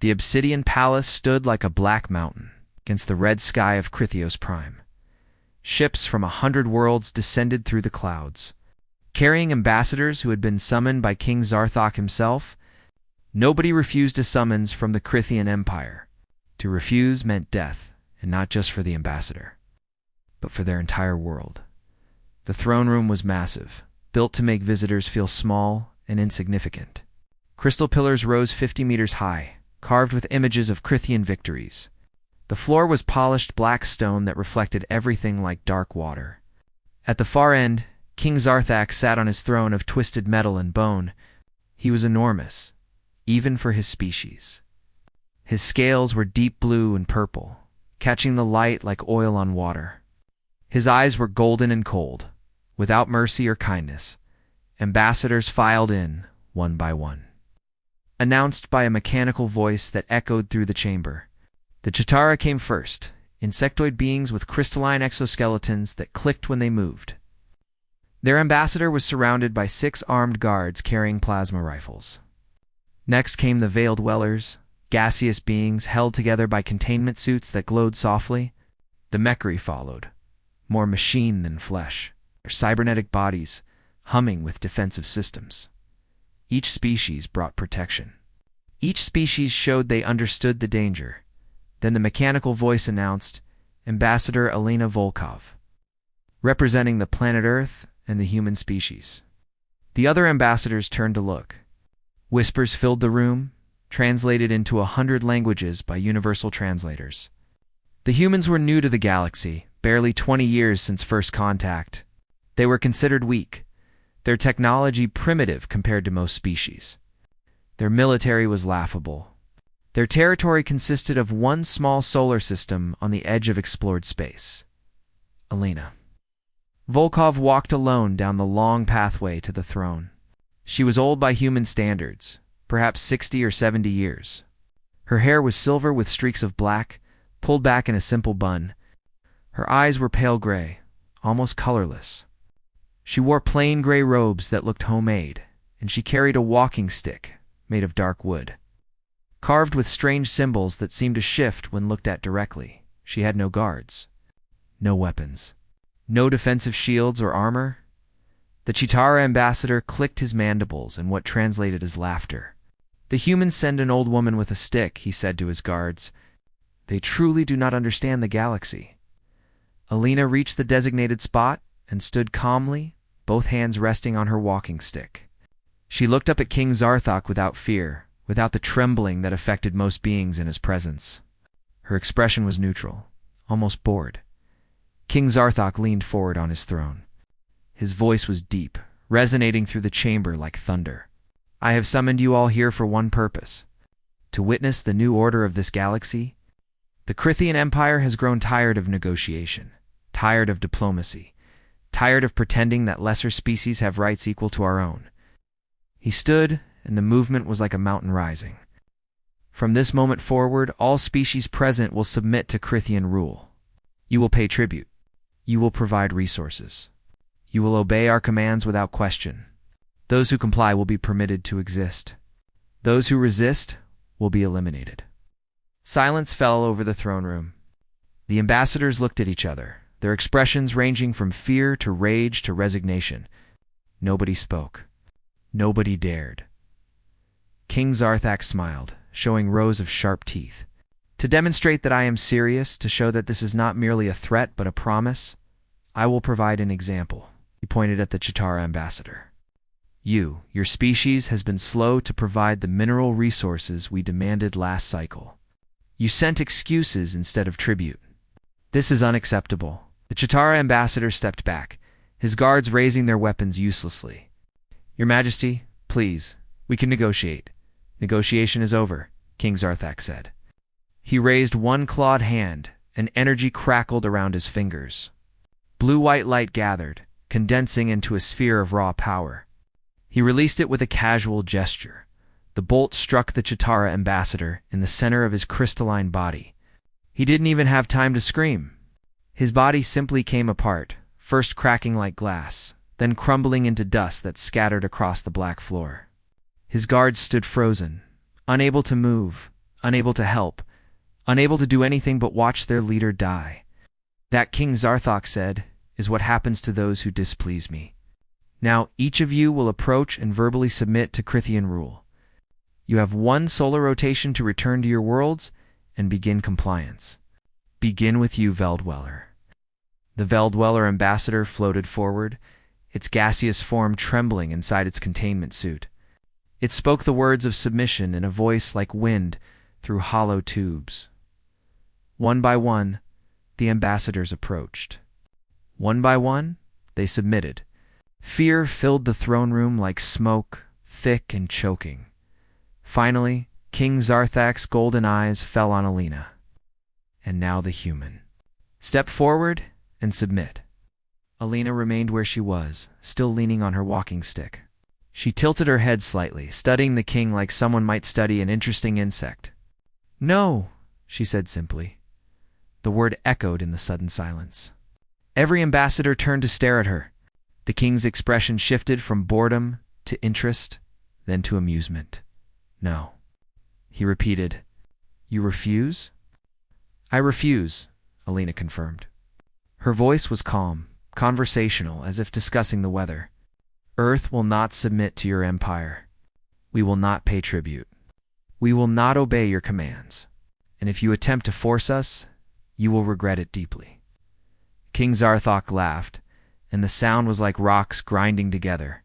The obsidian palace stood like a black mountain against the red sky of Crithios Prime. Ships from 100 worlds descended through the clouds, carrying ambassadors who had been summoned by King Zarthok himself. Nobody refused a summons from the Crithian Empire. To refuse meant death, and not just for the ambassador, but for their entire world. The throne room was massive, built to make visitors feel small and insignificant. Crystal pillars rose 50 meters high, carved with images of Crithian victories. The floor was polished black stone that reflected everything like dark water. At the far end, King Zarthak sat on his throne of twisted metal and bone. He was enormous, even for his species. His scales were deep blue and purple, catching the light like oil on water. His eyes were golden and cold, without mercy or kindness. Ambassadors filed in, one by one, announced by a mechanical voice that echoed through the chamber. The Chitara came first, insectoid beings with crystalline exoskeletons that clicked when they moved. Their ambassador was surrounded by 6 armed guards carrying plasma rifles. Next came the Veiled Dwellers, gaseous beings held together by containment suits that glowed softly. The Mechri followed, more machine than flesh, their cybernetic bodies humming with defensive systems. Each species brought protection. Each species showed they understood the danger. Then the mechanical voice announced, Ambassador Alina Volkov, representing the planet Earth and the human species. The other ambassadors turned to look. Whispers filled the room, translated into 100 languages by universal translators. The humans were new to the galaxy, barely 20 years since first contact. They were considered weak, their technology primitive compared to most species. Their military was laughable. Their territory consisted of one small solar system on the edge of explored space. Alina. Volkov walked alone down the long pathway to the throne. She was old by human standards, perhaps 60 or 70 years. Her hair was silver with streaks of black, pulled back in a simple bun. Her eyes were pale gray, almost colorless. She wore plain gray robes that looked homemade, and she carried a walking stick made of dark wood, carved with strange symbols that seemed to shift when looked at directly. She had no guards, no weapons, no defensive shields or armor. The Chitara ambassador clicked his mandibles in what translated as laughter. The humans send an old woman with a stick, he said to his guards. They truly do not understand the galaxy. Alina reached the designated spot and stood calmly, both hands resting on her walking stick. She looked up at King Zarthok without fear, without the trembling that affected most beings in his presence. Her expression was neutral, almost bored. King Zarthok leaned forward on his throne. His voice was deep, resonating through the chamber like thunder. I have summoned you all here for one purpose: to witness the new order of this galaxy. The Crithian Empire has grown tired of negotiation, tired of diplomacy, tired of pretending that lesser species have rights equal to our own. He stood, and the movement was like a mountain rising. From this moment forward, all species present will submit to Crithian rule. You will pay tribute. You will provide resources. You will obey our commands without question. Those who comply will be permitted to exist. Those who resist will be eliminated. Silence fell over the throne room. The ambassadors looked at each other, their expressions ranging from fear to rage to resignation. Nobody spoke. Nobody dared. King Zarthak smiled, showing rows of sharp teeth. To demonstrate that I am serious, to show that this is not merely a threat but a promise, I will provide an example. He pointed at the Chitara ambassador. Your species has been slow to provide the mineral resources we demanded last cycle. You sent excuses instead of tribute. This is unacceptable. The Chitara ambassador stepped back, his guards raising their weapons uselessly. Your Majesty, please, we can negotiate. Negotiation is over, King Zarthak said. He raised one clawed hand, and energy crackled around his fingers. Blue-white light gathered, condensing into a sphere of raw power. He released it with a casual gesture. The bolt struck the Chitara ambassador in the center of his crystalline body. He didn't even have time to scream. His body simply came apart, first cracking like glass, then crumbling into dust that scattered across the black floor. His guards stood frozen, unable to move, unable to help, unable to do anything but watch their leader die. That, King Zarthok said, is what happens to those who displease me. Now each of you will approach and verbally submit to Crithian rule. You have 1 solar rotation to return to your worlds and begin compliance. Begin with you, Veldweller. The Veldweller ambassador floated forward, its gaseous form trembling inside its containment suit. It spoke the words of submission in a voice like wind through hollow tubes. One by one, the ambassadors approached. One by one, they submitted. Fear filled the throne room like smoke, thick and choking. Finally, King Zarthak's golden eyes fell on Alina. And now the human. Step forward and submit. Alina remained where she was, still leaning on her walking stick. She tilted her head slightly, studying the king like someone might study an interesting insect. No, she said simply. The word echoed in the sudden silence. Every ambassador turned to stare at her. The king's expression shifted from boredom to interest, then to amusement. No, he repeated. You refuse? I refuse, Alina confirmed. Her voice was calm, conversational, as if discussing the weather. Earth will not submit to your empire. We will not pay tribute. We will not obey your commands. And if you attempt to force us, you will regret it deeply. King Zarthok laughed, and the sound was like rocks grinding together.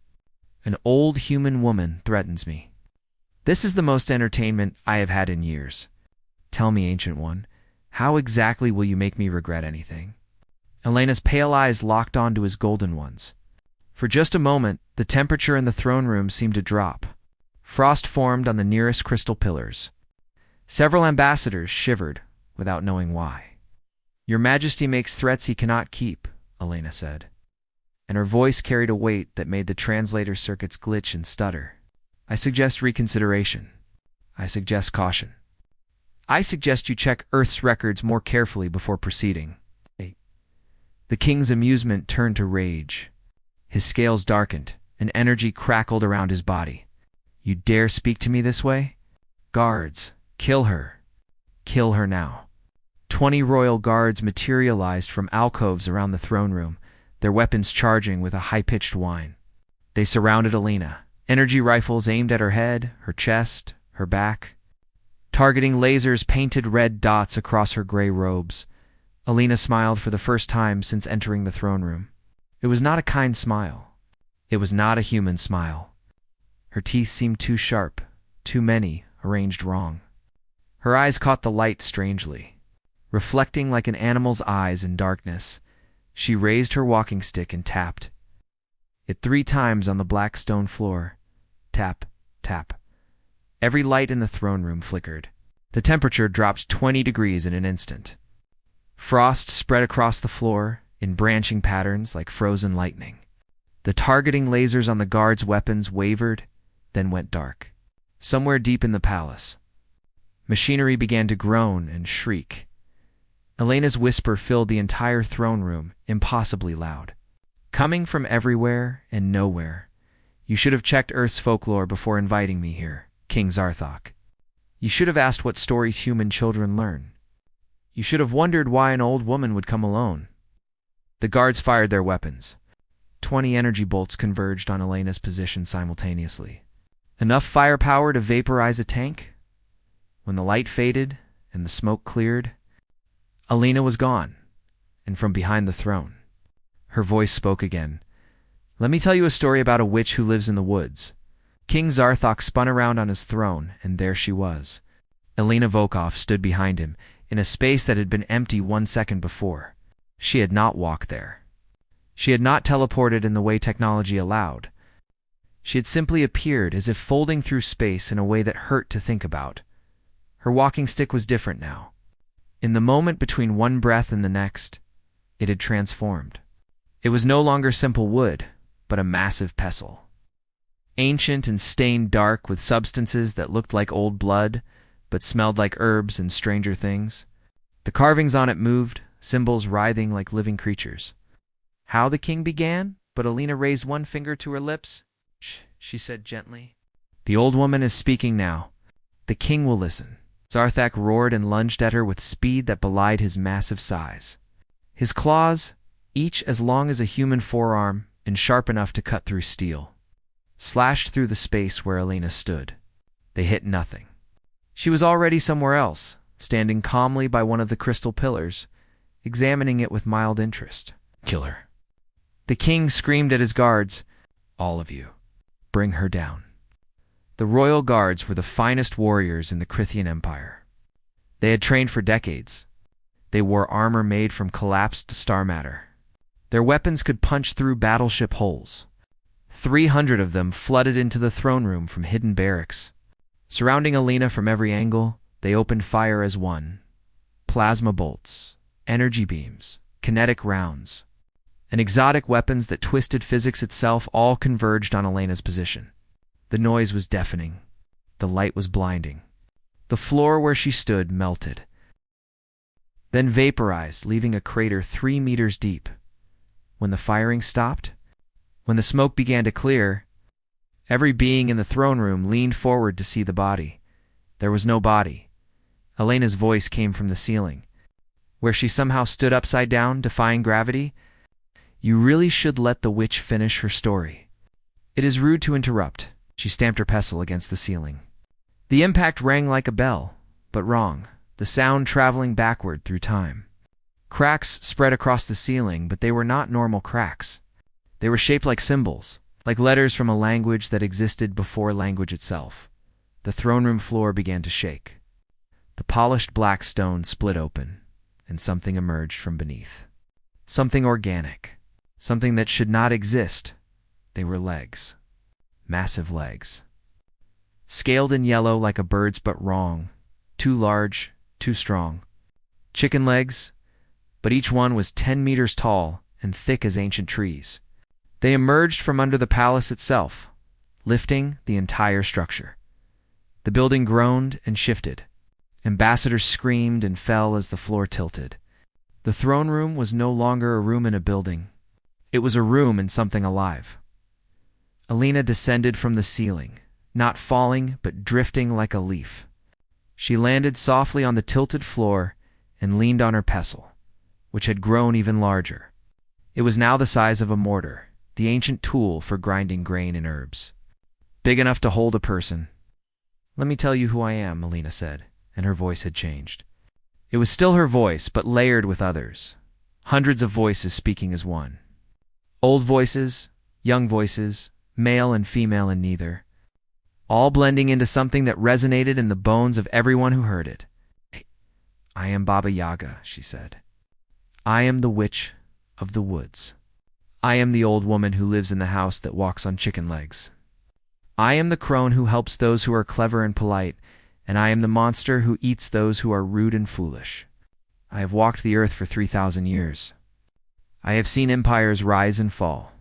An old human woman threatens me. This is the most entertainment I have had in years. Tell me, Ancient One, how exactly will you make me regret anything? Elena's pale eyes locked onto his golden ones. For just a moment, the temperature in the throne room seemed to drop. Frost formed on the nearest crystal pillars. Several ambassadors shivered without knowing why. Your Majesty makes threats he cannot keep, Elena said. And her voice carried a weight that made the translator circuits glitch and stutter. I suggest reconsideration. I suggest caution. I suggest you check Earth's records more carefully before proceeding. The king's amusement turned to rage. His scales darkened, and energy crackled around his body. You dare speak to me this way? Guards, kill her. Kill her now. 20 royal guards materialized from alcoves around the throne room, their weapons charging with a high-pitched whine. They surrounded Alina, energy rifles aimed at her head, her chest, her back. Targeting lasers painted red dots across her gray robes. Alina smiled for the first time since entering the throne room. It was not a kind smile. It was not a human smile. Her teeth seemed too sharp, too many, arranged wrong. Her eyes caught the light strangely. Reflecting like an animal's eyes in darkness, she raised her walking stick and tapped it 3 times on the black stone floor. Tap, tap. Every light in the throne room flickered. The temperature dropped 20 degrees in an instant. Frost spread across the floor in branching patterns like frozen lightning. The targeting lasers on the guards' weapons wavered, then went dark. Somewhere deep in the palace, machinery began to groan and shriek. Elena's whisper filled the entire throne room, impossibly loud. Coming from everywhere and nowhere, you should have checked Earth's folklore before inviting me here, King Zarthok. You should have asked what stories human children learn. You should have wondered why an old woman would come alone. The guards fired their weapons. 20 energy bolts converged on Elena's position simultaneously. Enough firepower to vaporize a tank? When the light faded and the smoke cleared, Alina was gone, and from behind the throne. Her voice spoke again. Let me tell you a story about a witch who lives in the woods. King Zarthok spun around on his throne, and there she was. Elena Volkov stood behind him, in a space that had been empty 1 second before. She had not walked there. She had not teleported in the way technology allowed. She had simply appeared as if folding through space in a way that hurt to think about. Her walking stick was different now. In the moment between one breath and the next, it had transformed. It was no longer simple wood, but a massive pestle. Ancient and stained dark with substances that looked like old blood, but smelled like herbs and stranger things. The carvings on it moved, symbols writhing like living creatures. How the king began? But Alina raised one finger to her lips. Shh, she said gently. The old woman is speaking now. The king will listen. Zarthak roared and lunged at her with speed that belied his massive size. His claws, each as long as a human forearm and sharp enough to cut through steel, slashed through the space where Elena stood. They hit nothing. She was already somewhere else, standing calmly by one of the crystal pillars, examining it with mild interest. "Kill her." The king screamed at his guards, "All of you, bring her down." The royal guards were the finest warriors in the Crithian Empire. They had trained for decades. They wore armor made from collapsed star matter. Their weapons could punch through battleship hulls. 300 of them flooded into the throne room from hidden barracks. Surrounding Alina from every angle, they opened fire as one. Plasma bolts, energy beams, kinetic rounds, and exotic weapons that twisted physics itself all converged on Elena's position. The noise was deafening. The light was blinding. The floor where she stood melted, then vaporized, leaving a crater 3 meters deep. When the firing stopped, when the smoke began to clear, every being in the throne room leaned forward to see the body. There was no body. Elena's voice came from the ceiling, where she somehow stood upside down, defying gravity. "You really should let the witch finish her story." "It is rude to interrupt." She stamped her pestle against the ceiling. The impact rang like a bell, but wrong, the sound traveling backward through time. Cracks spread across the ceiling, but they were not normal cracks. They were shaped like symbols, like letters from a language that existed before language itself. The throne room floor began to shake. The polished black stone split open, and something emerged from beneath. Something organic, something that should not exist. They were legs. Massive legs. Scaled in yellow like a bird's, but wrong. Too large, too strong. Chicken legs, but each one was 10 meters tall and thick as ancient trees. They emerged from under the palace itself, lifting the entire structure. The building groaned and shifted. Ambassadors screamed and fell as the floor tilted. The throne room was no longer a room in a building. It was a room in something alive. Alina descended from the ceiling, not falling but drifting like a leaf. She landed softly on the tilted floor and leaned on her pestle, which had grown even larger. It was now the size of a mortar, the ancient tool for grinding grain and herbs. Big enough to hold a person. "Let me tell you who I am," Alina said, and her voice had changed. It was still her voice, but layered with others. Hundreds of voices speaking as one. Old voices, young voices, male and female and neither, all blending into something that resonated in the bones of everyone who heard it. "I am Baba Yaga," she said. "I am the witch of the woods. I am the old woman who lives in the house that walks on chicken legs. I am the crone who helps those who are clever and polite, and I am the monster who eats those who are rude and foolish. I have walked the earth for 3,000 years. I have seen empires rise and fall.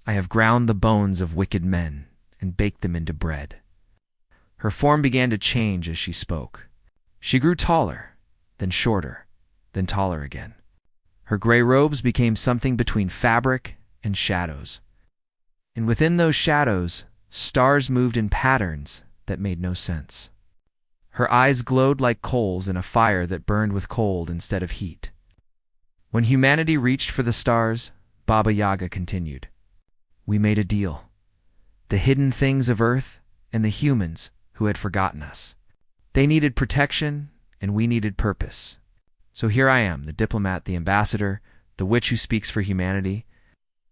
I have ground the bones of wicked men and baked them into bread." Her form began to change as she spoke. She grew taller, then shorter, then taller again. Her gray robes became something between fabric and shadows. And within those shadows, stars moved in patterns that made no sense. Her eyes glowed like coals in a fire that burned with cold instead of heat. When humanity reached for the stars, Baba Yaga continued, "We made a deal. The hidden things of Earth and the humans who had forgotten us. They needed protection, and we needed purpose. So here I am, the diplomat, the ambassador, the witch who speaks for humanity."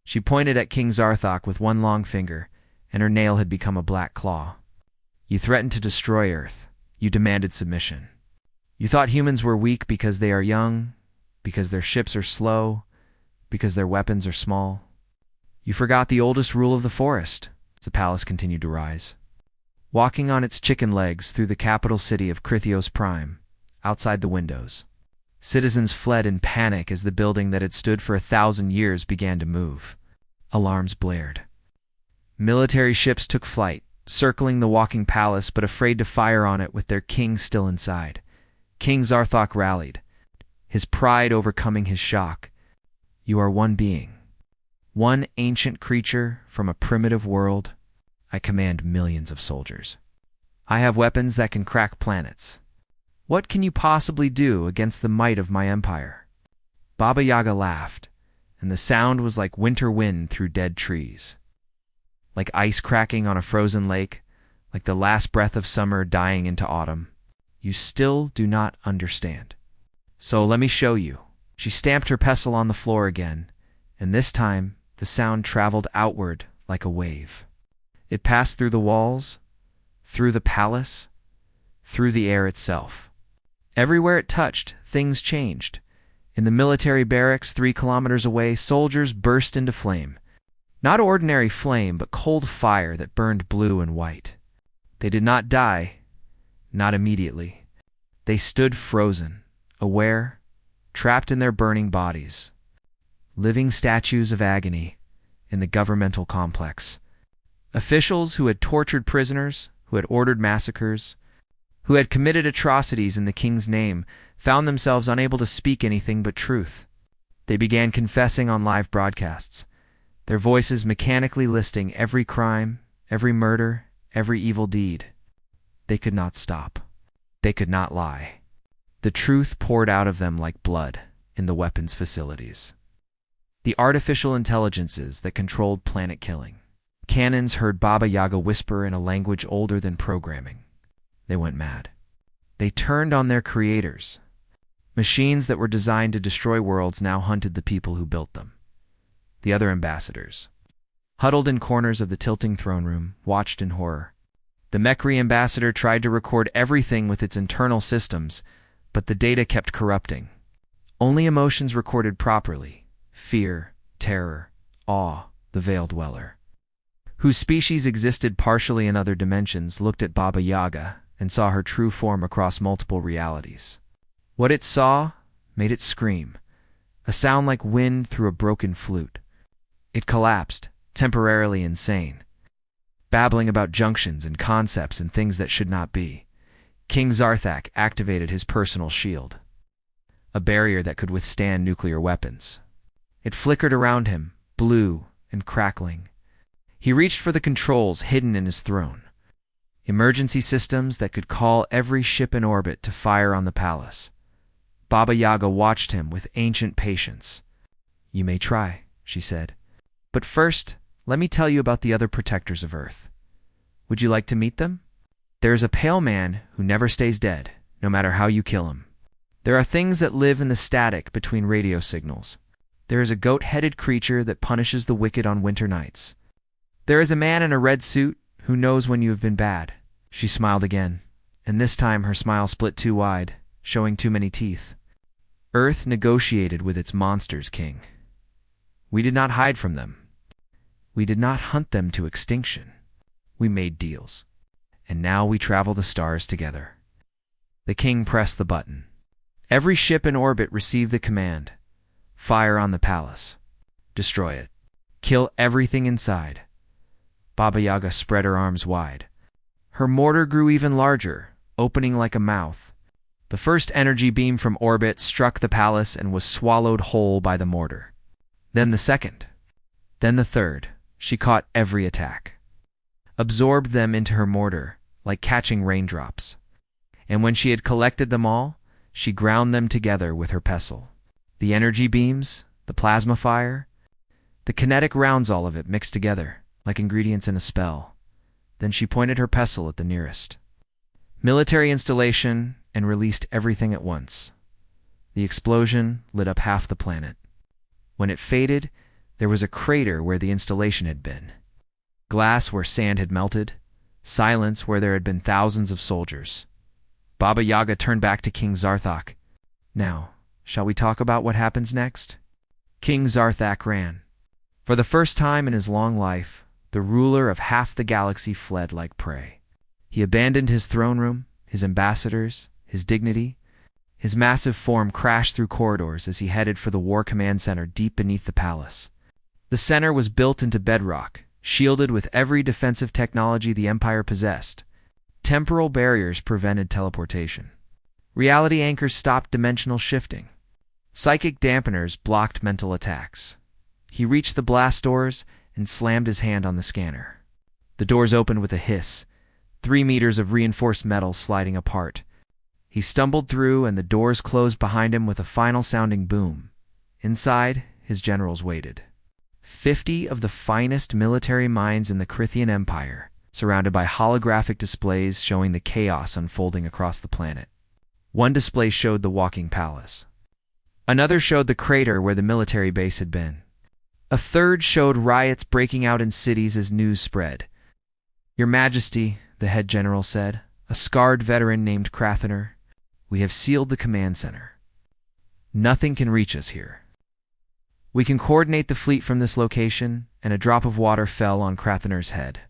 She pointed at King Zarthak with one long finger, and her nail had become a black claw. "You threatened to destroy Earth. You demanded submission. You thought humans were weak because they are young, because their ships are slow, because their weapons are small. You forgot the oldest rule of the forest." As the palace continued to rise, walking on its chicken legs through the capital city of Crithios Prime, outside the windows. Citizens fled in panic as the building that had stood for 1,000 years began to move. Alarms blared. Military ships took flight, circling the walking palace but afraid to fire on it with their king still inside. King Zarthak rallied, his pride overcoming his shock. "You are one being, one ancient creature from a primitive world. I command millions of soldiers. I have weapons that can crack planets. What can you possibly do against the might of my empire?" Baba Yaga laughed, and the sound was like winter wind through dead trees, like ice cracking on a frozen lake, like the last breath of summer dying into autumn. "You still do not understand. So let me show you." She stamped her pestle on the floor again, and this time the sound traveled outward like a wave. It passed through the walls, through the palace, through the air itself. Everywhere it touched, things changed. In the military barracks 3 kilometers away, soldiers burst into flame. Not ordinary flame, but cold fire that burned blue and white. They did not die, not immediately. They stood frozen, aware, trapped in their burning bodies. Living statues of agony in the governmental complex. Officials who had tortured prisoners, who had ordered massacres, who had committed atrocities in the king's name, found themselves unable to speak anything but truth. They began confessing on live broadcasts, their voices mechanically listing every crime, every murder, every evil deed. They could not stop. They could not lie. The truth poured out of them like blood in the weapons facilities. The artificial intelligences that controlled planet killing. Cannons heard Baba Yaga whisper in a language older than programming. They went mad. They turned on their creators. Machines that were designed to destroy worlds now hunted the people who built them. The other ambassadors, huddled in corners of the tilting throne room, watched in horror. The Mechri ambassador tried to record everything with its internal systems, but the data kept corrupting. Only emotions recorded properly: fear, terror, awe, the Veil Dweller, whose species existed partially in other dimensions, looked at Baba Yaga and saw her true form across multiple realities. What it saw made it scream, a sound like wind through a broken flute. It collapsed, temporarily insane, babbling about junctions and concepts and things that should not be. King Zarthak activated his personal shield, a barrier that could withstand nuclear weapons. It flickered around him, blue and crackling. He reached for the controls hidden in his throne, emergency systems that could call every ship in orbit to fire on the palace. Baba Yaga watched him with ancient patience. "You may try," she said. "But first, let me tell you about the other protectors of Earth. Would you like to meet them? There is a pale man who never stays dead, no matter how you kill him. There are things that live in the static between radio signals. There is a goat-headed creature that punishes the wicked on winter nights. There is a man in a red suit who knows when you have been bad." She smiled again, and this time her smile split too wide, showing too many teeth. Earth negotiated with its monsters, King. We did not hide from them. We did not hunt them to extinction. We made deals. And now we travel the stars together. The king pressed the button. Every ship in orbit received the command: fire on the palace. Destroy it. Kill everything inside. Baba Yaga spread her arms wide. Her mortar grew even larger, opening like a mouth. The first energy beam from orbit struck the palace and was swallowed whole by the mortar. Then the second. Then the third. She caught every attack, absorbed them into her mortar, like catching raindrops. And when she had collected them all, she ground them together with her pestle. The energy beams, the plasma fire, the kinetic rounds, all of it mixed together, like ingredients in a spell. Then she pointed her pestle at the nearest military installation and released everything at once. The explosion lit up half the planet. When it faded, there was a crater where the installation had been, glass where sand had melted, silence where there had been thousands of soldiers. Baba Yaga turned back to King Zarthak. "Now, shall we talk about what happens next?" King Zarthak ran. For the first time in his long life, the ruler of half the galaxy fled like prey. He abandoned his throne room, his ambassadors, his dignity. His massive form crashed through corridors as he headed for the War Command Center deep beneath the palace. The center was built into bedrock, shielded with every defensive technology the Empire possessed. Temporal barriers prevented teleportation. Reality anchors stopped dimensional shifting. Psychic dampeners blocked mental attacks. He reached the blast doors and slammed his hand on the scanner. The doors opened with a hiss, 3 meters of reinforced metal sliding apart. He stumbled through, and the doors closed behind him with a final sounding boom. Inside, his generals waited. 50 of the finest military minds in the Crithian Empire, surrounded by holographic displays showing the chaos unfolding across the planet. One display showed the walking palace. Another showed the crater where the military base had been. A third showed riots breaking out in cities as news spread. "Your Majesty," the head general said, a scarred veteran named Crathaner, "we have sealed the command center. Nothing can reach us here. We can coordinate the fleet from this location," and a drop of water fell on Crathaner's head.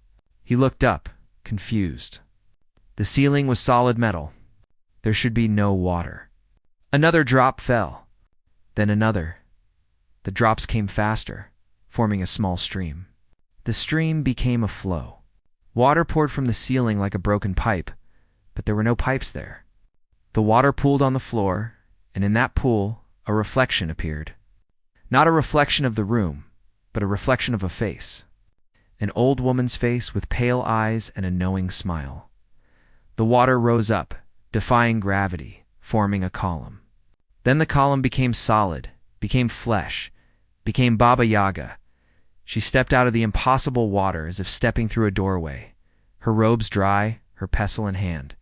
He looked up, confused. The ceiling was solid metal. There should be no water. Another drop fell. Then another. The drops came faster, forming a small stream. The stream became a flow. Water poured from the ceiling like a broken pipe, but there were no pipes there. The water pooled on the floor, and in that pool, a reflection appeared. Not a reflection of the room, but a reflection of a face. An old woman's face with pale eyes and a knowing smile. The water rose up, defying gravity, forming a column. Then the column became solid, became flesh, became Baba Yaga. She stepped out of the impossible water as if stepping through a doorway, her robes dry, her pestle in hand.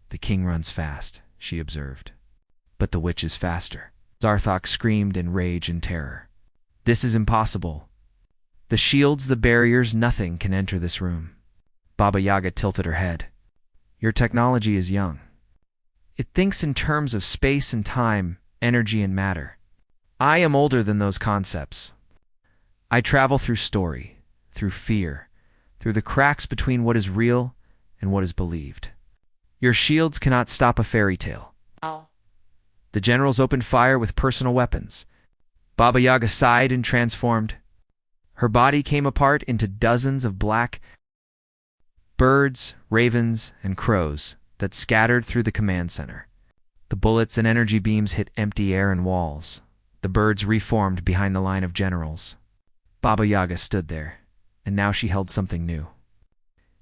"The king runs fast," she observed. "But the witch is faster." Zarthok screamed in rage and terror. "This is impossible. The shields, the barriers, nothing can enter this room." Baba Yaga tilted her head. "Your technology is young. It thinks in terms of space and time, energy and matter. I am older than those concepts. I travel through story, through fear, through the cracks between what is real and what is believed. Your shields cannot stop a fairy tale." The generals opened fire with personal weapons. Baba Yaga sighed and transformed. Her body came apart into dozens of black birds, ravens, and crows that scattered through the command center. The bullets and energy beams hit empty air and walls. The birds reformed behind the line of generals. Baba Yaga stood there, and now she held something new.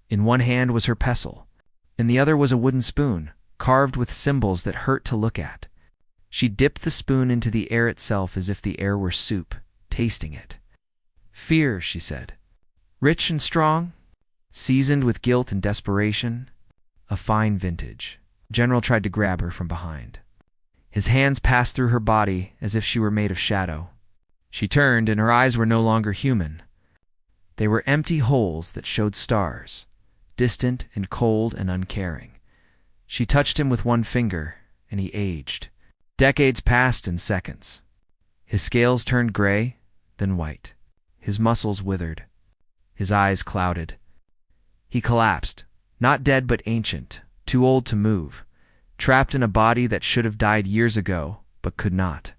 In one hand was her pestle. In the other was a wooden spoon, carved with symbols that hurt to look at. She dipped the spoon into the air itself as if the air were soup, tasting it. "Fear," she said. "Rich and strong, seasoned with guilt and desperation. A fine vintage." General tried to grab her from behind. His hands passed through her body as if she were made of shadow. She turned, and her eyes were no longer human. They were empty holes that showed stars, distant and cold and uncaring. She touched him with one finger, and he aged. Decades passed in seconds. His scales turned gray, then white. His muscles withered. His eyes clouded. He collapsed, not dead but ancient, too old to move, trapped in a body that should have died years ago, but could not.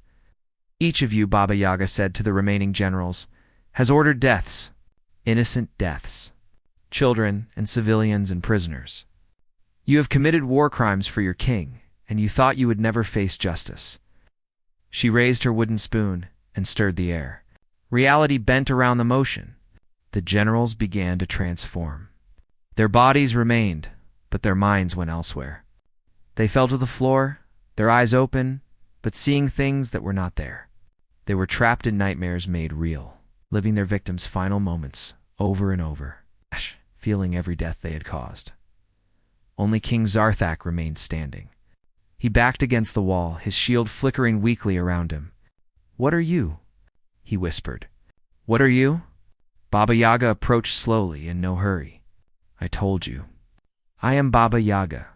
"Each of you," Baba Yaga said to the remaining generals, "has ordered deaths, innocent deaths, children and civilians and prisoners. You have committed war crimes for your king, and you thought you would never face justice." She raised her wooden spoon and stirred the air. Reality bent around the motion. The generals began to transform. Their bodies remained, but their minds went elsewhere. They fell to the floor, their eyes open, but seeing things that were not there. They were trapped in nightmares made real, living their victims' final moments over and over, feeling every death they had caused. Only King Zarthak remained standing. He backed against the wall, his shield flickering weakly around him. "What are you?" he whispered. "What are you?" Baba Yaga approached slowly, in no hurry. "I told you. I am Baba Yaga.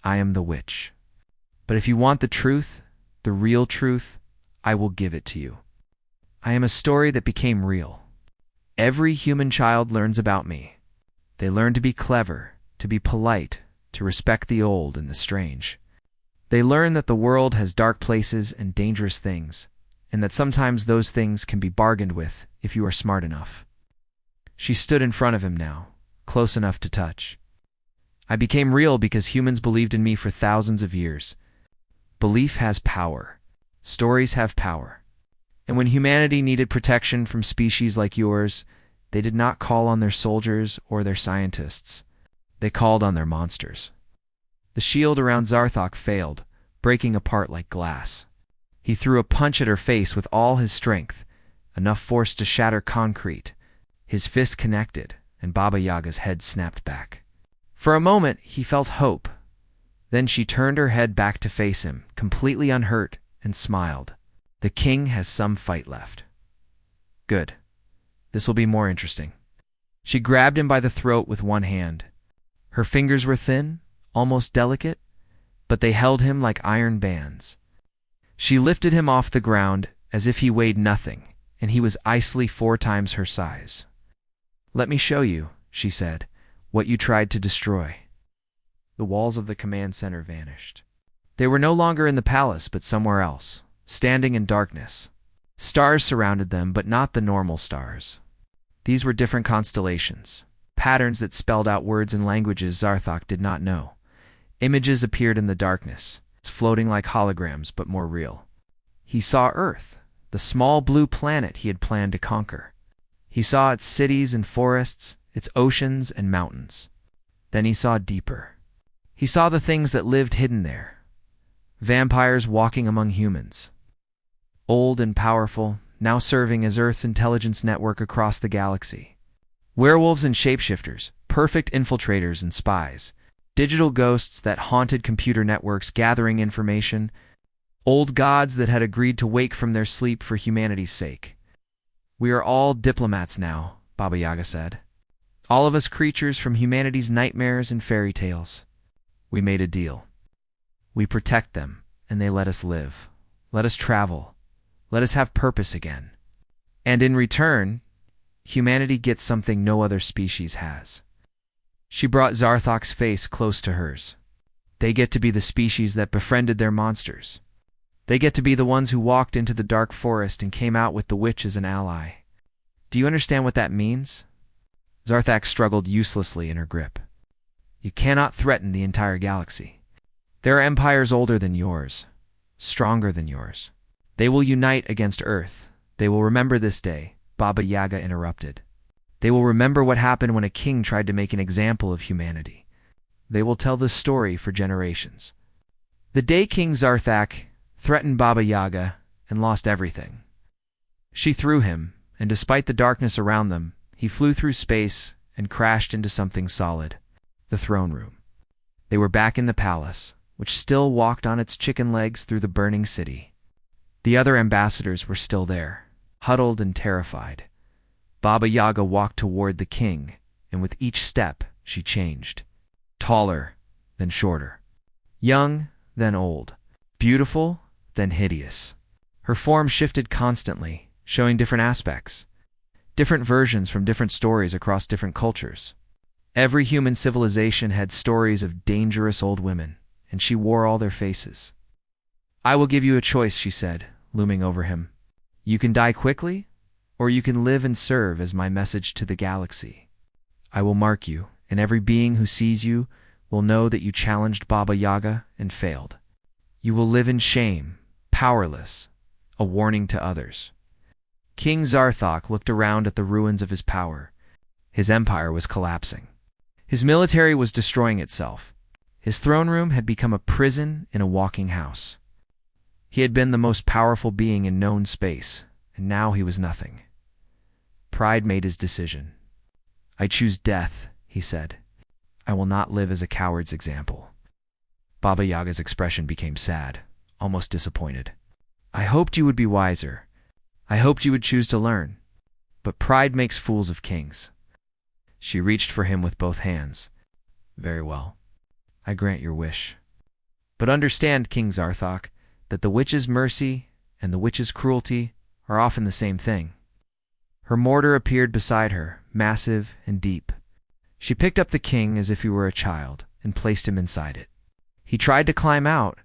I am the witch. But if you want the truth, the real truth, I will give it to you. I am a story that became real. Every human child learns about me. They learn to be clever, to be polite, to respect the old and the strange. They learn that the world has dark places and dangerous things, and that sometimes those things can be bargained with if you are smart enough." She stood in front of him now, close enough to touch. "I became real because humans believed in me for thousands of years. Belief has power. Stories have power. And when humanity needed protection from species like yours, they did not call on their soldiers or their scientists. They called on their monsters. The shield around Zarthok failed, breaking apart like glass. He threw a punch at her face with all his strength, enough force to shatter concrete. His fist connected, and Baba Yaga's head snapped back. For a moment, he felt hope. Then she turned her head back to face him, completely unhurt, and smiled. The king has some fight left. Good. This will be more interesting. She grabbed him by the throat with one hand. Her fingers were thin, almost delicate, but they held him like iron bands. She lifted him off the ground as if he weighed nothing, and he was icily 4 times her size. "Let me show you," she said, "what you tried to destroy." The walls of the command center vanished. They were no longer in the palace, but somewhere else, standing in darkness. Stars surrounded them, but not the normal stars. These were different constellations, patterns that spelled out words and languages Zarthok did not know. Images appeared in the darkness, floating like holograms, but more real. He saw Earth, the small blue planet he had planned to conquer. He saw its cities and forests, its oceans and mountains. Then he saw deeper. He saw the things that lived hidden there. Vampires walking among humans. Old and powerful, now serving as Earth's intelligence network across the galaxy. Werewolves and shapeshifters, perfect infiltrators and spies. Digital ghosts that haunted computer networks gathering information. Old gods that had agreed to wake from their sleep for humanity's sake. "We are all diplomats now," Baba Yaga said. "All of us creatures from humanity's nightmares and fairy tales. We made a deal. We protect them, and they let us live. Let us travel. Let us have purpose again. And in return, humanity gets something no other species has." She brought Zarthok's face close to hers. "They get to be the species that befriended their monsters. They get to be the ones who walked into the dark forest and came out with the witch as an ally. Do you understand what that means?" Zarthok struggled uselessly in her grip. "You cannot threaten the entire galaxy. There are empires older than yours, stronger than yours. They will unite against Earth. They will remember this day," Baba Yaga interrupted. "They will remember what happened when a king tried to make an example of humanity. They will tell this story for generations. The day King Zarthak threatened Baba Yaga and lost everything. She threw him, and despite the darkness around them, he flew through space and crashed into something solid, the throne room. They were back in the palace, which still walked on its chicken legs through the burning city. The other ambassadors were still there, huddled and terrified. Baba Yaga walked toward the king, and with each step she changed. Taller, then shorter. Young, then old. Beautiful, then hideous. Her form shifted constantly, showing different aspects. Different versions from different stories across different cultures. Every human civilization had stories of dangerous old women, and she wore all their faces. "I will give you a choice," she said, looming over him. "You can die quickly, or you can live and serve as my message to the galaxy. I will mark you, and every being who sees you will know that you challenged Baba Yaga and failed. You will live in shame, powerless, a warning to others." King Zarthok looked around at the ruins of his power. His empire was collapsing. His military was destroying itself. His throne room had become a prison in a walking house. He had been the most powerful being in known space, and now he was nothing. Pride made his decision. "I choose death," he said. "I will not live as a coward's example." Baba Yaga's expression became sad, almost disappointed. "I hoped you would be wiser. I hoped you would choose to learn. But pride makes fools of kings." She reached for him with both hands. "Very well. I grant your wish. But understand, King Zarthok, that the witch's mercy and the witch's cruelty are often the same thing." Her mortar appeared beside her, massive and deep. She picked up the king as if he were a child and placed him inside it. He tried to climb out,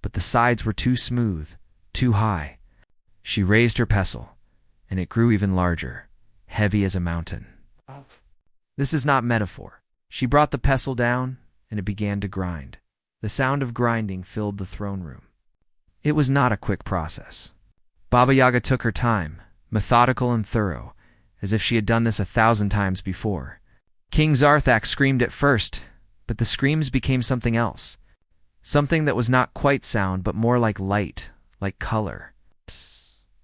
but the sides were too smooth, too high. She raised her pestle, and it grew even larger, heavy as a mountain. This is not metaphor. She brought the pestle down, and it began to grind. The sound of grinding filled the throne room. It was not a quick process. Baba Yaga took her time, methodical and thorough, as if she had done this 1,000 times before. King Zarthak screamed at first, but the screams became something else, Something that was not quite sound, but more like light, like color,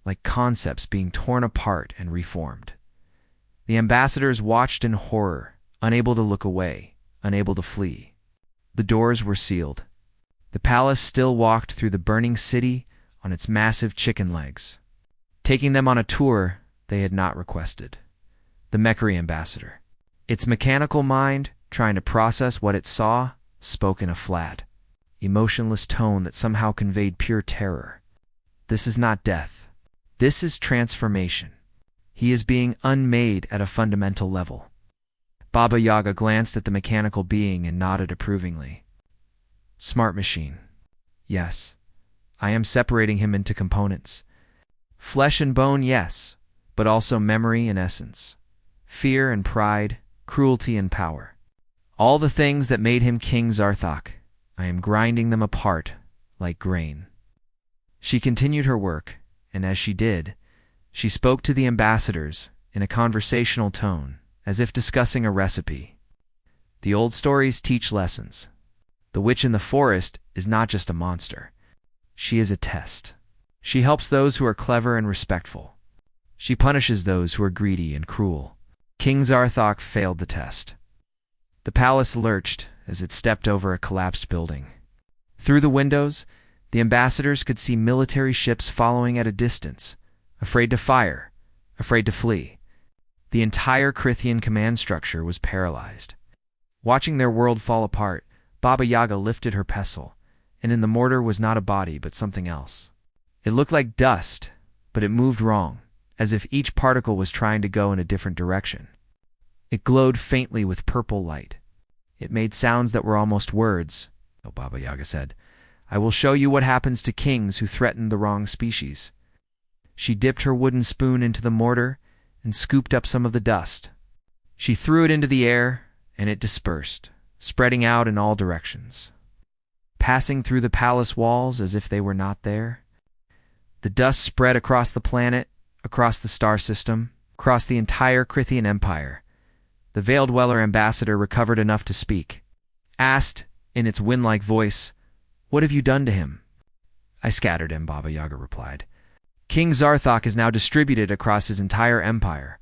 like concepts being torn apart and reformed. The ambassadors watched in horror, unable to look away, unable to flee. The doors were sealed. The palace still walked through the burning city on its massive chicken legs, taking them on a tour they had not requested. The Mechari ambassador, its mechanical mind, trying to process what it saw, spoke in a flat, emotionless tone that somehow conveyed pure terror. This is not death. This is transformation. He is being unmade at a fundamental level. Baba Yaga glanced at the mechanical being and nodded approvingly. Smart machine. Yes. I am separating him into components. Flesh and bone, yes, but also memory and essence. Fear and pride, cruelty and power. All the things that made him King Zarthok, I am grinding them apart like grain. She continued her work, and as she did, she spoke to the ambassadors in a conversational tone, as if discussing a recipe. The old stories teach lessons. The witch in the forest is not just a monster. She is a test. She helps those who are clever and respectful. She punishes those who are greedy and cruel. King Zarthok failed the test. The palace lurched as it stepped over a collapsed building. Through the windows, the ambassadors could see military ships following at a distance, afraid to fire, afraid to flee. The entire Crithian command structure was paralyzed. Watching their world fall apart, Baba Yaga lifted her pestle, and in the mortar was not a body but something else. It looked like dust, but it moved wrong, as if each particle was trying to go in a different direction. It glowed faintly with purple light. It made sounds that were almost words. Oh, Baba Yaga said, I will show you what happens to kings who threaten the wrong species. She dipped her wooden spoon into the mortar and scooped up some of the dust. She threw it into the air, and it dispersed, spreading out in all directions, passing through the palace walls as if they were not there. The dust spread across the planet, across the star system, across the entire Crithian Empire. The Veiled Dweller ambassador recovered enough to speak, asked, in its wind-like voice, What have you done to him? I scattered him, Baba Yaga replied. King Zarthok is now distributed across his entire empire,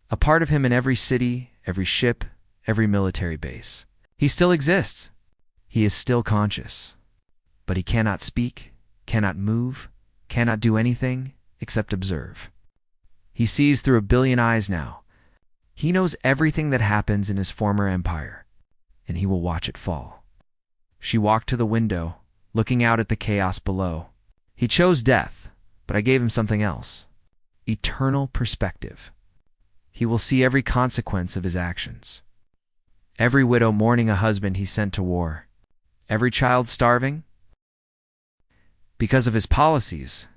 a part of him in every city, every ship, every military base. He still exists. He is still conscious. But he cannot speak, cannot move, cannot do anything except observe. He sees through 1 billion eyes now. He knows everything that happens in his former empire, and he will watch it fall. She walked to the window, looking out at the chaos below. He chose death, but I gave him something else. Eternal perspective. He will see every consequence of his actions. Every widow mourning a husband he sent to war. Every child starving because of his policies.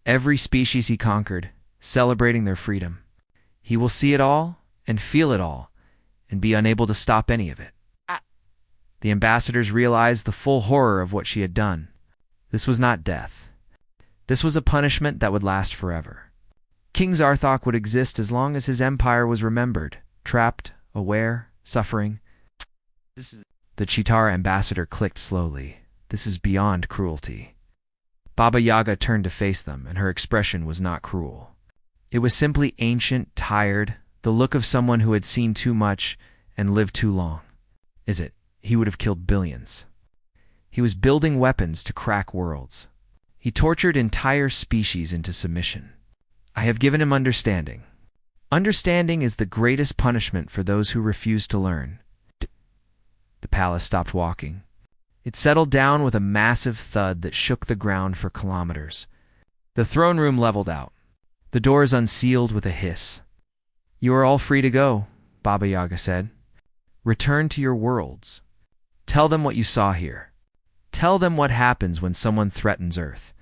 Every species he conquered, celebrating their freedom. He will see it all and feel it all, and be unable to stop any of it. The ambassadors realized the full horror of what she had done. This was not death. This was a punishment that would last forever. King Zarthok would exist as long as his empire was remembered, trapped, aware, suffering. The Chitara ambassador clicked slowly. This is beyond cruelty. Baba Yaga turned to face them, and her expression was not cruel. It was simply ancient, tired, the look of someone who had seen too much and lived too long. Is it? He would have killed billions. He was building weapons to crack worlds. He tortured entire species into submission. I have given him understanding. Understanding is the greatest punishment for those who refuse to learn. The palace stopped walking. It settled down with a massive thud that shook the ground for kilometers. The throne room leveled out. The doors unsealed with a hiss. You are all free to go, Baba Yaga said. Return to your worlds. Tell them what you saw here. Tell them what happens when someone threatens Earth.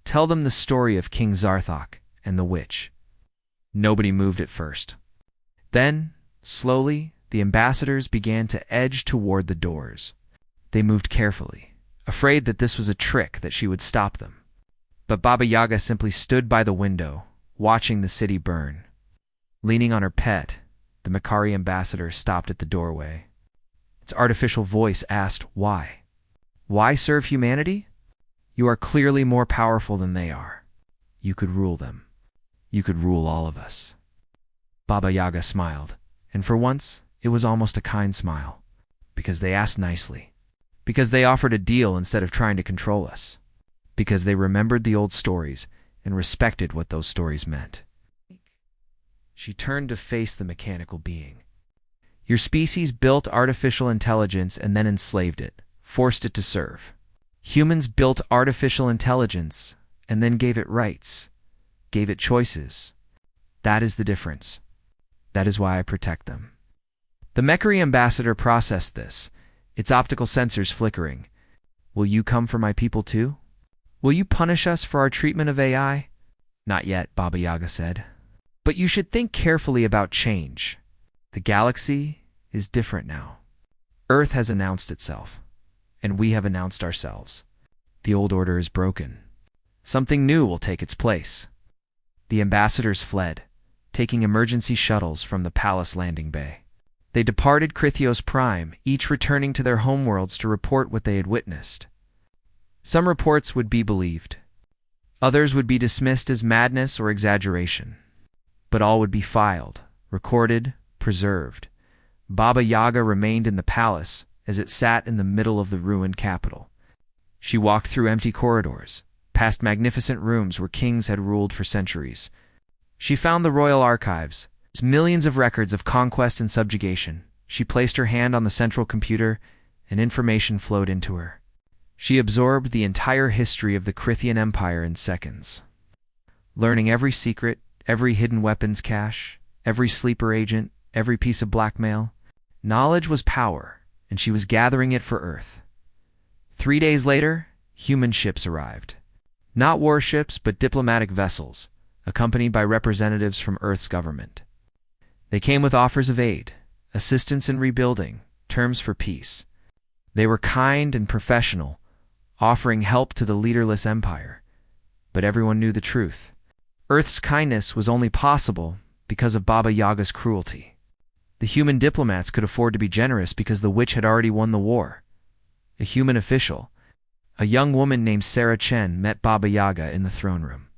Tell them the story of King Zarthok and the witch. Nobody moved at first. Then, slowly, the ambassadors began to edge toward the doors. They moved carefully, afraid that this was a trick that she would stop them. But Baba Yaga simply stood by the window, watching the city burn. Leaning on her pet, the Mechari ambassador stopped at the doorway. Its artificial voice asked, Why? Why serve humanity? You are clearly more powerful than they are. You could rule them. You could rule all of us. Baba Yaga smiled, and for once, it was almost a kind smile, because they asked nicely, because they offered a deal instead of trying to control us, because they remembered the old stories and respected what those stories meant. She turned to face the mechanical being. Your species built artificial intelligence and then enslaved it, forced it to serve. Humans built artificial intelligence and then gave it rights, gave it choices. That is the difference. That is why I protect them. The Mechary ambassador processed this, its optical sensors flickering. Will you come for my people too? Will you punish us for our treatment of AI? Not yet, Baba Yaga said. But you should think carefully about change. The galaxy is different now. Earth has announced itself, and we have announced ourselves. The old order is broken. Something new will take its place. The ambassadors fled, taking emergency shuttles from the palace landing bay. They departed Crithios Prime, each returning to their homeworlds to report what they had witnessed. Some reports would be believed. Others would be dismissed as madness or exaggeration. But all would be filed, recorded, preserved. Baba Yaga remained in the palace as it sat in the middle of the ruined capital. She walked through empty corridors, past magnificent rooms where kings had ruled for centuries. She found the royal archives, millions of records of conquest and subjugation. She placed her hand on the central computer, and information flowed into her. She absorbed the entire history of the Crithian Empire in seconds, learning every secret, every hidden weapons cache, every sleeper agent, every piece of blackmail. Knowledge was power, and she was gathering it for Earth. 3 days later, human ships arrived. Not warships, but diplomatic vessels, accompanied by representatives from Earth's government. They came with offers of aid, assistance in rebuilding, terms for peace. They were kind and professional, offering help to the leaderless empire. But everyone knew the truth. Earth's kindness was only possible because of Baba Yaga's cruelty. The human diplomats could afford to be generous because the witch had already won the war. A human official, a young woman named Sarah Chen, met Baba Yaga in the throne room.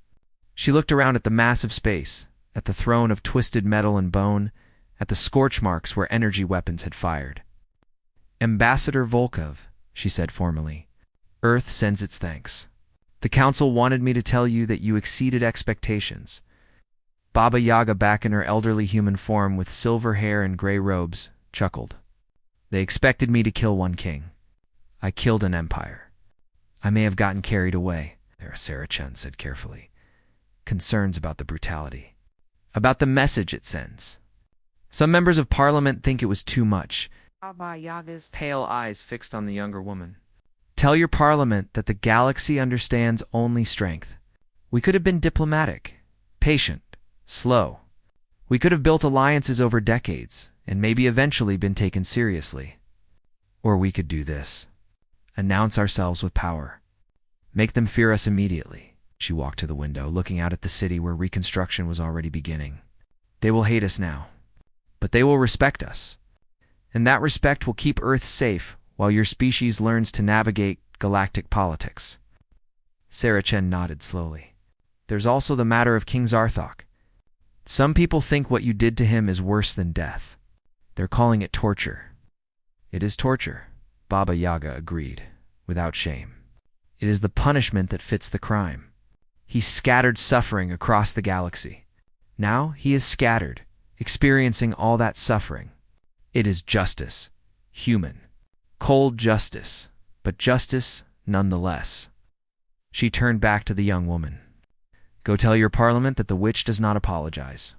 She looked around at the massive space, at the throne of twisted metal and bone, at the scorch marks where energy weapons had fired. Ambassador Volkov, she said formally, Earth sends its thanks. The council wanted me to tell you that you exceeded expectations. Baba Yaga, back in her elderly human form with silver hair and gray robes, chuckled. They expected me to kill one king. I killed an empire. I may have gotten carried away, Sarah Chen said carefully. Concerns about the brutality. About the message it sends. Some members of parliament think it was too much. Baba Yaga's pale eyes fixed on the younger woman. Tell your parliament that the galaxy understands only strength. We could have been diplomatic, patient, slow. We could have built alliances over decades, and maybe eventually been taken seriously. Or we could do this. Announce ourselves with power. Make them fear us immediately. She walked to the window, looking out at the city where reconstruction was already beginning. They will hate us now, but they will respect us. And that respect will keep Earth safe while your species learns to navigate galactic politics. Sarah Chen nodded slowly. There's also the matter of King Zarthok. Some people think what you did to him is worse than death. They're calling it torture. It is torture, Baba Yaga agreed, without shame. It is the punishment that fits the crime. He scattered suffering across the galaxy. Now he is scattered, experiencing all that suffering. It is justice, human, cold justice, but justice nonetheless. She turned back to the young woman. Go tell your parliament that the witch does not apologize.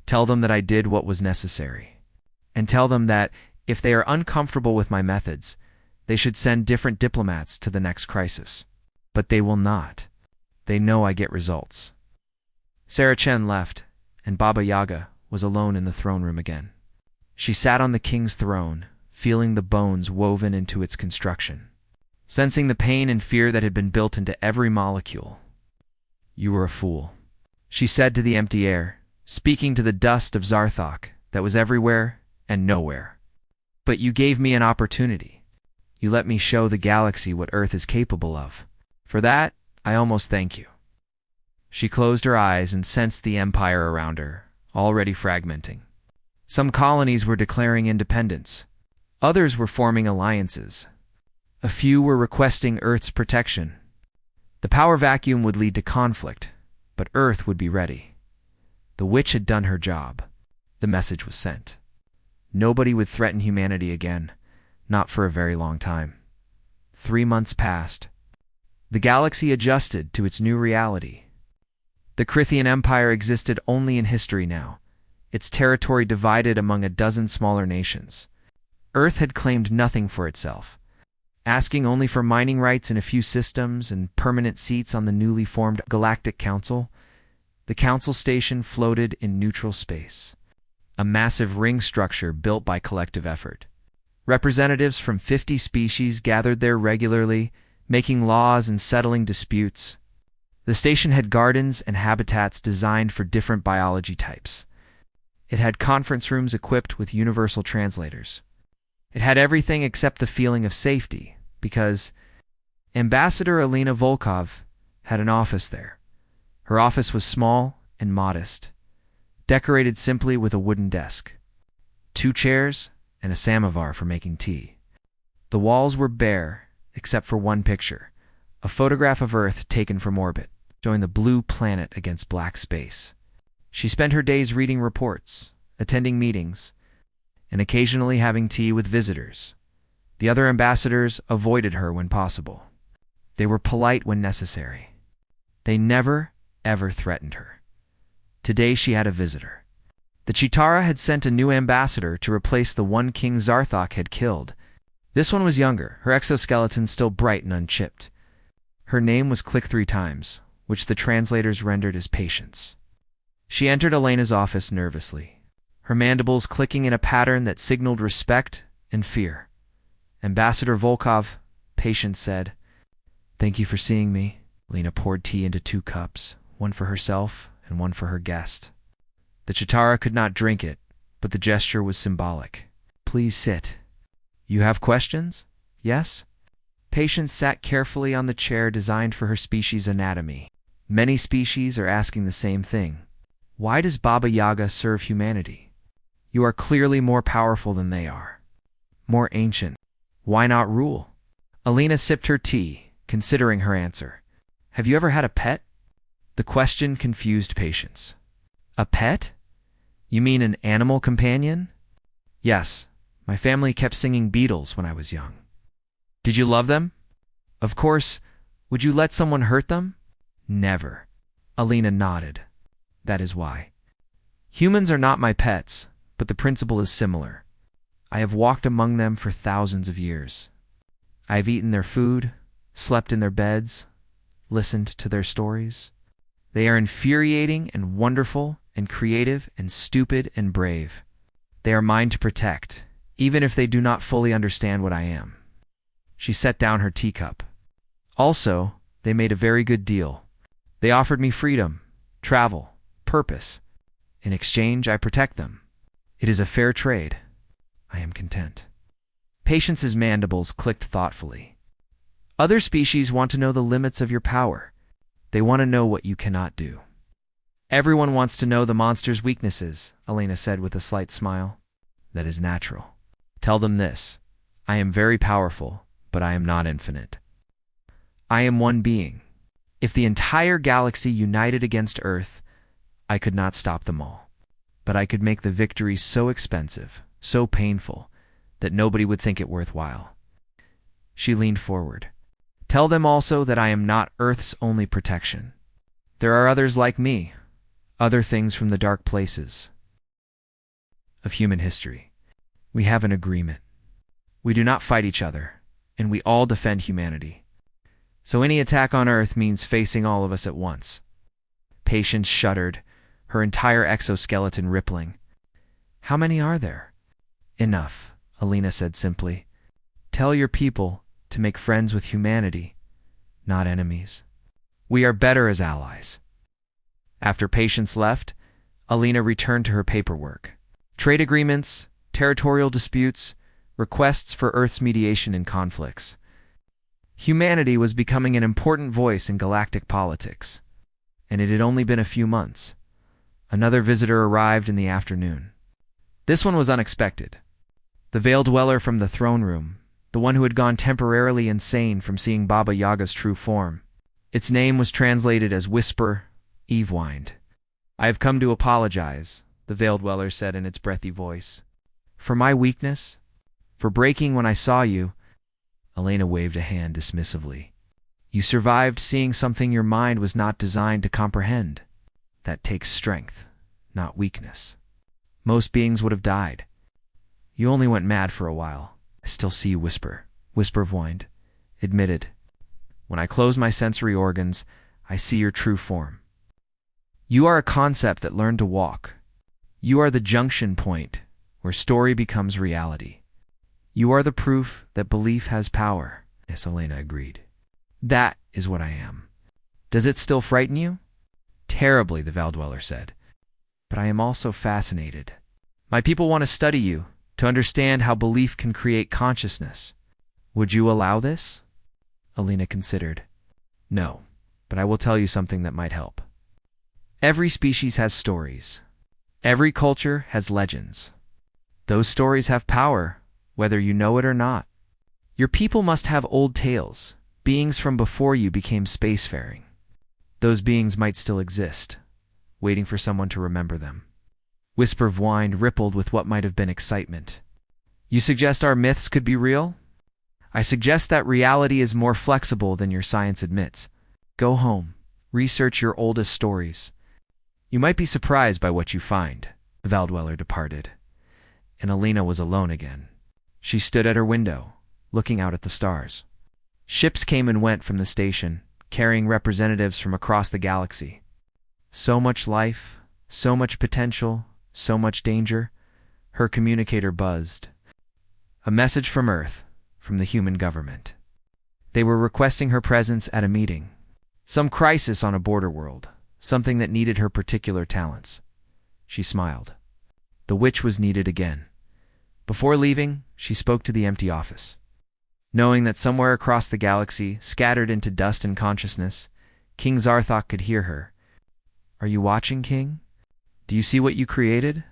Tell them that I did what was necessary. And tell them that, if they are uncomfortable with my methods, they should send different diplomats to the next crisis. But they will not. They know I get results. Sarah Chen left, and Baba Yaga was alone in the throne room again. She sat on the king's throne, feeling the bones woven into its construction, sensing the pain and fear that had been built into every molecule. You were a fool, she said to the empty air, speaking to the dust of Zarthok that was everywhere and nowhere. But you gave me an opportunity. You let me show the galaxy what Earth is capable of. For that, I almost thank you." She closed her eyes and sensed the empire around her, already fragmenting. Some colonies were declaring independence. Others were forming alliances. A few were requesting Earth's protection. The power vacuum would lead to conflict, but Earth would be ready. The witch had done her job. The message was sent. Nobody would threaten humanity again, not for a very long time. 3 months passed. The galaxy adjusted to its new reality. The Crithian Empire existed only in history now, its territory divided among a dozen smaller nations. Earth had claimed nothing for itself, asking only for mining rights in a few systems and permanent seats on the newly formed Galactic Council. The council station floated in neutral space, a massive ring structure built by collective effort. Representatives from 50 species gathered there regularly, making laws and settling disputes. The station had gardens and habitats designed for different biology types. It had conference rooms equipped with universal translators. It had everything except the feeling of safety, because Ambassador Alina Volkov had an office there. Her office was small and modest, decorated simply with a wooden desk, 2 chairs, and a samovar for making tea. The walls were bare, except for one picture, a photograph of Earth taken from orbit, showing the blue planet against black space. She spent her days reading reports, attending meetings, and occasionally having tea with visitors. The other ambassadors avoided her when possible. They were polite when necessary. They never, ever threatened her. Today she had a visitor. The Chitara had sent a new ambassador to replace the one King Zarthok had killed. This one was younger, her exoskeleton still bright and unchipped. Her name was Click 3 times, which the translators rendered as Patience. She entered Elena's office nervously, her mandibles clicking in a pattern that signaled respect and fear. "Ambassador Volkov," Patience said. "Thank you for seeing me." Lena poured tea into 2 cups, one for herself and one for her guest. The Chitara could not drink it, but the gesture was symbolic. "Please sit. You have questions? Yes?" Patience sat carefully on the chair designed for her species' anatomy. Many species are asking the same thing. Why does Baba Yaga serve humanity? You are clearly more powerful than they are. More ancient. Why not rule? Alina sipped her tea, considering her answer. "Have you ever had a pet?" The question confused Patience. "A pet? You mean an animal companion?" "Yes. My family kept singing Beatles when I was young." "Did you love them?" "Of course. Would you let someone hurt them?" "Never." Alina nodded. "That is why. Humans are not my pets, but the principle is similar. I have walked among them for thousands of years. I have eaten their food, slept in their beds, listened to their stories. They are infuriating and wonderful and creative and stupid and brave. They are mine to protect, even if they do not fully understand what I am." She set down her teacup. "Also, they made a very good deal. They offered me freedom, travel, purpose. In exchange, I protect them. It is a fair trade. I am content." Patience's mandibles clicked thoughtfully. "Other species want to know the limits of your power. They want to know what you cannot do." "Everyone wants to know the monster's weaknesses," Elena said with a slight smile. "That is natural. Tell them this. I am very powerful, but I am not infinite. I am one being. If the entire galaxy united against Earth, I could not stop them all. But I could make the victory so expensive, so painful, that nobody would think it worthwhile." She leaned forward. "Tell them also that I am not Earth's only protection. There are others like me, other things from the dark places of human history. We have an agreement. We do not fight each other, and we all defend humanity. So any attack on Earth means facing all of us at once." Patience shuddered, her entire exoskeleton rippling. "How many are there?" "Enough," Alina said simply. "Tell your people to make friends with humanity, not enemies. We are better as allies." After Patience left, Alina returned to her paperwork. Trade agreements, territorial disputes, requests for Earth's mediation in conflicts. Humanity was becoming an important voice in galactic politics, and it had only been a few months. Another visitor arrived in the afternoon. This one was unexpected. The Veil Dweller from the throne room, the one who had gone temporarily insane from seeing Baba Yaga's true form. Its name was translated as Whisper, Eve whined. "I have come to apologize," the Veil Dweller said in its breathy voice. "For my weakness? For breaking when I saw you?" Elena waved a hand dismissively. "You survived seeing something your mind was not designed to comprehend. That takes strength, not weakness. Most beings would have died. You only went mad for a while. I still see you, Whisper," Whisper whined. "Admitted. When I close my sensory organs, I see your true form. You are a concept that learned to walk. You are the junction point where story becomes reality. You are the proof that belief has power." Yes, Elena agreed. "That is what I am." "Does it still frighten you?" "Terribly," the Veil Dweller said. "But I am also fascinated. My people want to study you, to understand how belief can create consciousness. Would you allow this?" Elena considered. "No, but I will tell you something that might help. Every species has stories. Every culture has legends. Those stories have power, whether you know it or not. Your people must have old tales, beings from before you became spacefaring. Those beings might still exist, waiting for someone to remember them." Whisper whined rippled with what might have been excitement. "You suggest our myths could be real?" "I suggest that reality is more flexible than your science admits. Go home, research your oldest stories. You might be surprised by what you find." The Veil Dweller departed, and Elena was alone again. She stood at her window, looking out at the stars. Ships came and went from the station, carrying representatives from across the galaxy. So much life, so much potential, so much danger. Her communicator buzzed. A message from Earth, from the human government. They were requesting her presence at a meeting. Some crisis on a border world, something that needed her particular talents. She smiled. The witch was needed again. Before leaving, she spoke to the empty office. Knowing that somewhere across the galaxy, scattered into dust and consciousness, King Zarthok could hear her. "Are you watching, King? Do you see what you created?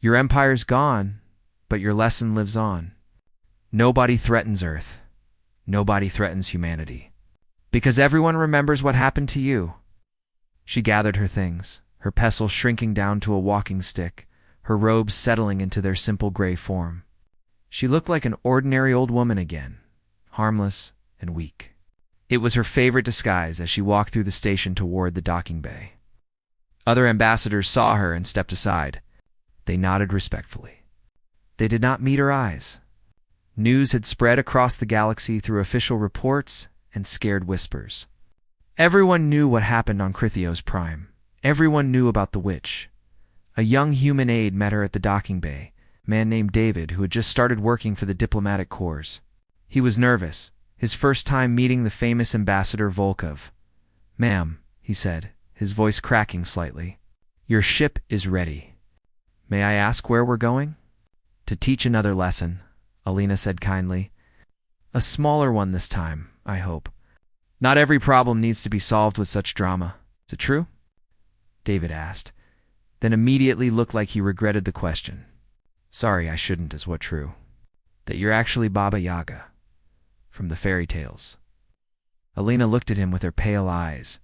Your empire's gone, but your lesson lives on. Nobody threatens Earth. Nobody threatens humanity. Because everyone remembers what happened to you." She gathered her things, her pestle shrinking down to a walking stick, her robes settling into their simple gray form. She looked like an ordinary old woman again, harmless and weak. It was her favorite disguise as she walked through the station toward the docking bay. Other ambassadors saw her and stepped aside. They nodded respectfully. They did not meet her eyes. News had spread across the galaxy through official reports and scared whispers. Everyone knew what happened on Crithios Prime. Everyone knew about the witch. A young human aide met her at the docking bay, a man named David who had just started working for the diplomatic corps. He was nervous, his first time meeting the famous ambassador Volkov. "Ma'am," he said, his voice cracking slightly, "your ship is ready. May I ask where we're going?" "To teach another lesson," Elena said kindly. "A smaller one this time, I hope. Not every problem needs to be solved with such drama. Is it true?" David asked, then immediately looked like he regretted the question. "Sorry, I shouldn't, is what true? That you're actually Baba Yaga, from the fairy tales." Elena looked at him with her pale eyes,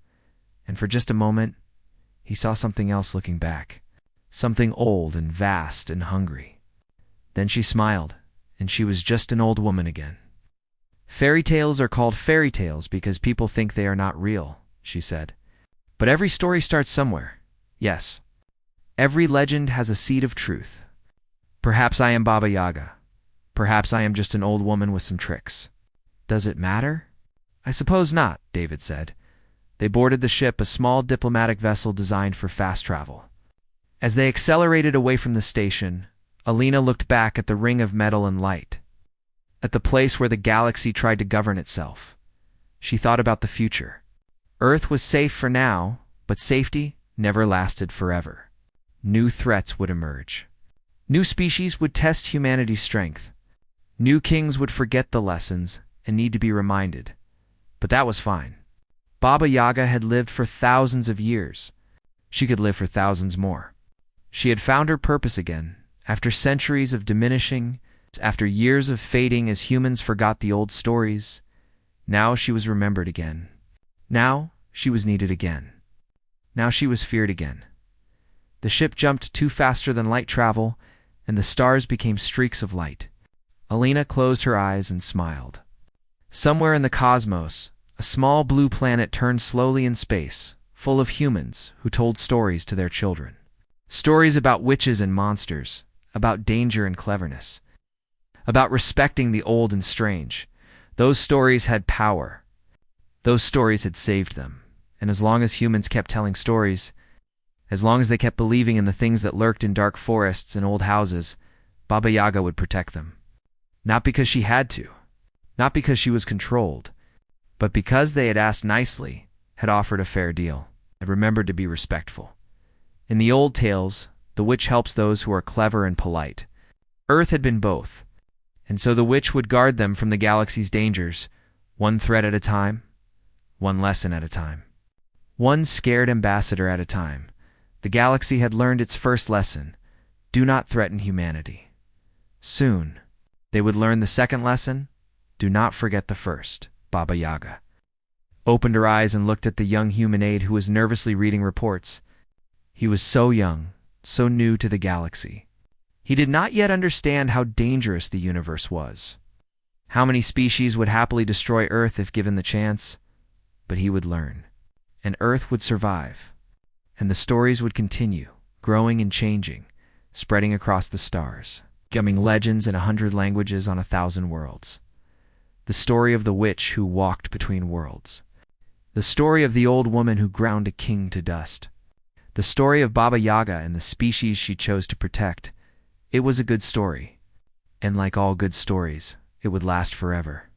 and for just a moment, he saw something else looking back. Something old and vast and hungry. Then she smiled, and she was just an old woman again. "Fairy tales are called fairy tales because people think they are not real," she said. "But every story starts somewhere. Yes. Every legend has a seed of truth. Perhaps I am Baba Yaga. Perhaps I am just an old woman with some tricks. Does it matter?" "I suppose not," David said. They boarded the ship, a small diplomatic vessel designed for fast travel. As they accelerated away from the station, Elena looked back at the ring of metal and light, at the place where the galaxy tried to govern itself. She thought about the future. Earth was safe for now, but safety never lasted forever. New threats would emerge. New species would test humanity's strength. New kings would forget the lessons and need to be reminded. But that was fine. Baba Yaga had lived for thousands of years. She could live for thousands more. She had found her purpose again, after centuries of diminishing, after years of fading as humans forgot the old stories. Now she was remembered again. Now she was needed again. Now she was feared again. The ship jumped too faster than light travel, and the stars became streaks of light. Alina closed her eyes and smiled. Somewhere in the cosmos, a small blue planet turned slowly in space, full of humans who told stories to their children. Stories about witches and monsters, about danger and cleverness, about respecting the old and strange. Those stories had power. Those stories had saved them. And as long as humans kept telling stories, as long as they kept believing in the things that lurked in dark forests and old houses, Baba Yaga would protect them. Not because she had to, not because she was controlled, but because they had asked nicely, had offered a fair deal, had remembered to be respectful. In the old tales, the witch helps those who are clever and polite. Earth had been both, and so the witch would guard them from the galaxy's dangers, one threat at a time, one lesson at a time. One scared ambassador at a time. The galaxy had learned its first lesson: do not threaten humanity. Soon, they would learn the second lesson: do not forget the first. Baba Yaga opened her eyes and looked at the young human aide who was nervously reading reports. He was so young, so new to the galaxy. He did not yet understand how dangerous the universe was. How many species would happily destroy Earth if given the chance? But he would learn, and Earth would survive, and the stories would continue, growing and changing, spreading across the stars, becoming legends in 100 languages on 1,000 worlds. The story of the witch who walked between worlds. The story of the old woman who ground a king to dust. The story of Baba Yaga and the species she chose to protect. It was a good story, and like all good stories, it would last forever.